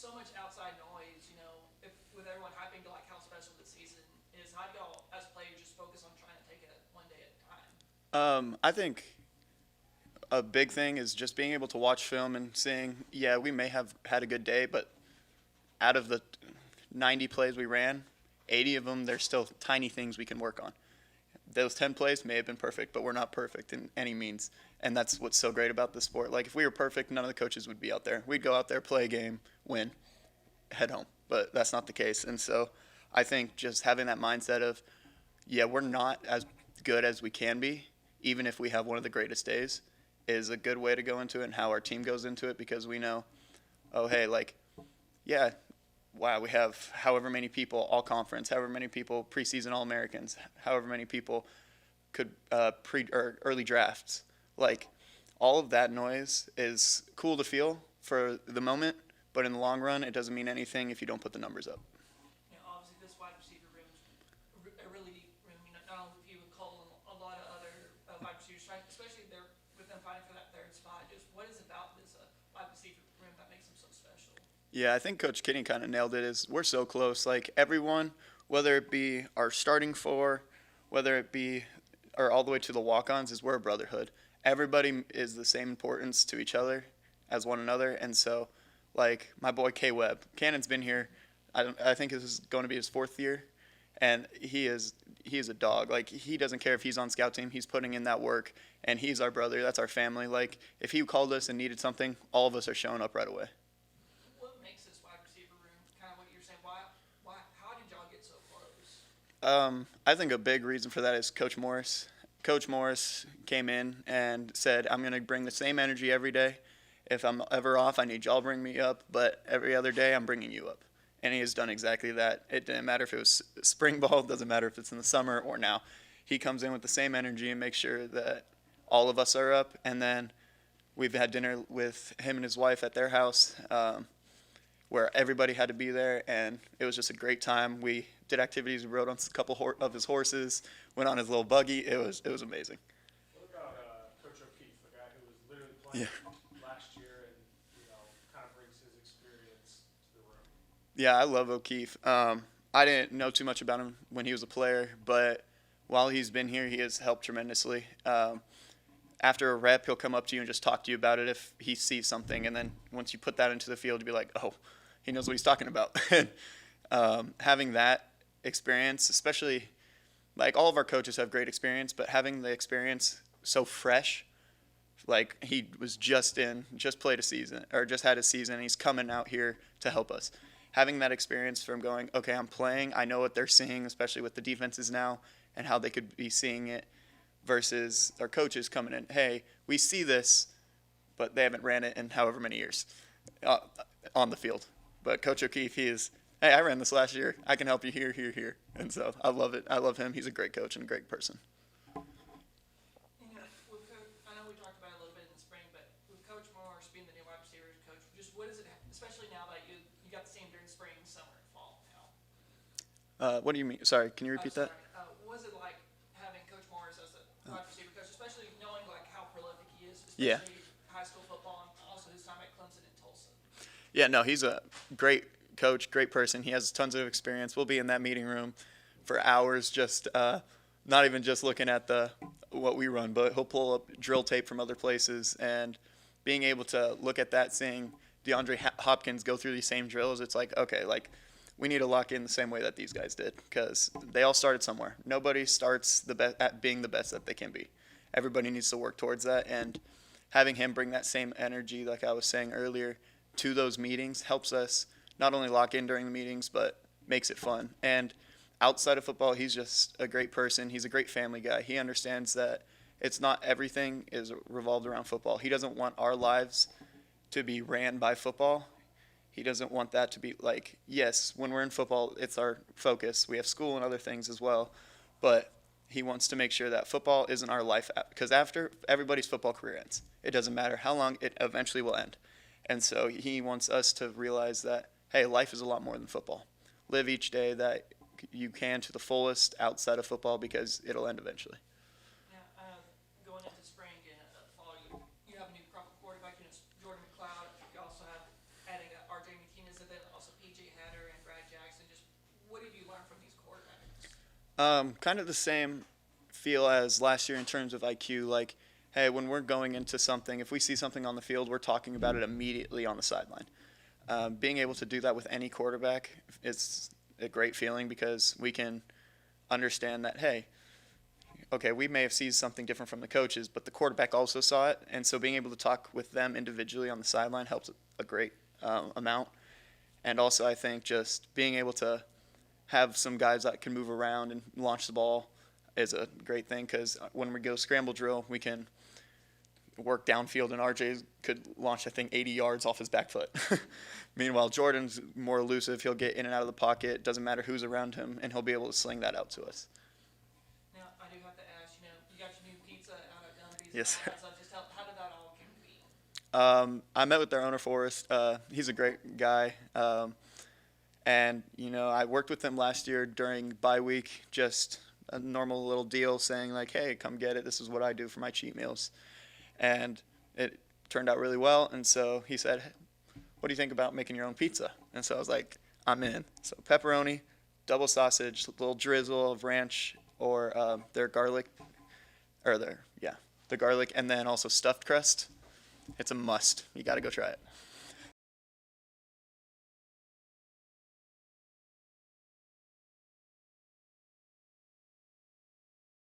so much outside noise, you know, if with everyone hyping to like how special this season is, how do y'all as players just focus on trying to take it one day at a time? I think a big thing is just being able to watch film and seeing, yeah, we may have had a good day, but out of the 90 plays we ran, 80 of them, there's still tiny things we can work on. Those 10 plays may have been perfect, but we're not perfect in any means. And that's what's so great about this sport. Like, if we were perfect, none of the coaches would be out there. We'd go out there, play a game, win, head home. But that's not the case. And so I think just having that mindset of, yeah, we're not as good as we can be, even if we have one of the greatest days, is a good way to go into it and how our team goes into it, because we know, oh, hey, like, yeah, wow, we have however many people all conference, however many people preseason All Americans, however many people could pre or early drafts. Like, all of that noise is cool to feel for the moment, but in the long run, it doesn't mean anything if you don't put the numbers up. You know, obviously this wide receiver room is a really deep room. You know, not only with you and Cole and a lot of other wide receivers, trying, especially there with them fighting for that third spot. Just what is about this wide receiver room that makes them so special? Yeah, I think Coach Kinney kind of nailed it. Is we're so close. Like, everyone, whether it be our starting four, whether it be or all the way to the walk-ons, is we're a brotherhood. Everybody is the same importance to each other as one another, and so, like, my boy K Webb, Cannon's been here. I think this is going to be his fourth year, and he is a dog. Like, he doesn't care if he's on scout team. He's putting in that work, and he's our brother. That's our family. Like, if he called us and needed something, all of us are showing up right away. What makes this wide receiver room kind of what you're saying? How did y'all get so close? I think a big reason for that is Coach Morris. Coach Morris came in and said, I'm going to bring the same energy every day. If I'm ever off, I need y'all to bring me up, but every other day, I'm bringing you up. And he has done exactly that. It didn't matter if it was spring ball, it doesn't matter if it's in the summer or now. He comes in with the same energy and makes sure that all of us are up. And then we've had dinner with him and his wife at their house, where everybody had to be there, and it was just a great time. We did activities. We rode on a couple of his horses, went on his little buggy. It was amazing. What about Coach O'Keefe, the guy who was literally Yeah. playing last year and kind of brings his experience to the room? Yeah, I love O'Keefe. I didn't know too much about him when he was a player, but while he's been here, he has helped tremendously. After a rep, he'll come up to you and just talk to you about it if he sees something, and then once you put that into the field, you'll be like, oh, he knows what he's talking about. Having that experience, especially, like, all of our coaches have great experience, but having the experience so fresh, like, he was just played a season, or just had a season, and he's coming out here to help us. Having that experience from going, okay, I'm playing, I know what they're seeing, especially with the defenses now, and how they could be seeing it, versus our coaches coming in, hey, we see this, but they haven't ran it in however many years uh, on the field. But Coach O'Keefe, he is, hey, I ran this last year. I can help you here, here, here. And so I love it. I love him. He's a great coach and a great person. You know, I know we talked about it a little bit in the spring, but with Coach Morris being the new wide receivers coach, just what is it, especially now that you got to see him during spring, summer, and fall now? What do you mean? Sorry, can you repeat Sorry. that? What was it like having Coach Morris as a wide receiver coach, especially knowing like how prolific he is, Yeah. especially high school football and also his time at Clemson and Tulsa? Yeah, no, he's a great coach, great person. He has tons of experience. We'll be in that meeting room for hours, just not even just looking at the what we run, but he'll pull up drill tape from other places, and being able to look at that, seeing DeAndre Hopkins go through these same drills, it's like, okay, like, we need to lock in the same way that these guys did, because they all started somewhere. Nobody starts the best at being the best that they can be. Everybody needs to work towards that, and having him bring that same energy, like I was saying earlier, to those meetings helps us not only lock in during the meetings, but makes it fun. And outside of football, he's just a great person. He's a great family guy. He understands that it's not everything is revolved around football. He doesn't want our lives to be ran by football. He doesn't want that to be like, yes, when we're in football, it's our focus. We have school and other things as well. But he wants to make sure that football isn't our life, because after everybody's football career ends, it doesn't matter how long, it eventually will end. And so he wants us to realize that, hey, life is a lot more than football. Live each day that you can to the fullest outside of football, because it'll end eventually. Now, going into spring and fall, you have a new quarterback, Jordan McLeod. You also have adding RJ McKinnon. And then Kind of the same feel as last year in terms of IQ. Like, hey, when we're going into something, if we see something on the field, we're talking about it immediately on the sideline. Being able to do that with any quarterback is a great feeling because we can understand that, hey, okay, we may have seen something different from the coaches, but the quarterback also saw it. And so being able to talk with them individually on the sideline helps a great amount. And also, I think just being able to have some guys that can move around and launch the ball is a great thing because when we go scramble drill, we can work downfield, and RJ could launch, I think, 80 yards off his back foot. Meanwhile, Jordan's more elusive. He'll get in and out of the pocket. Doesn't matter who's around him, and he'll be able to sling that out to us. Now, I do have to ask, you got your new pizza out at Dundee's. Yes, and all that stuff. Just how did that all come to be? I met with their owner, Forrest. He's a great guy. And, I worked with him last year during bye week, just a normal little deal saying, like, hey, come get it. This is what I do for my cheat meals. And it turned out really well. And so he said, what do you think about making your own pizza? And so I was like, I'm in. So pepperoni, double sausage, a little drizzle of ranch or their garlic, the garlic, and then also stuffed crust. It's a must. You got to go try it.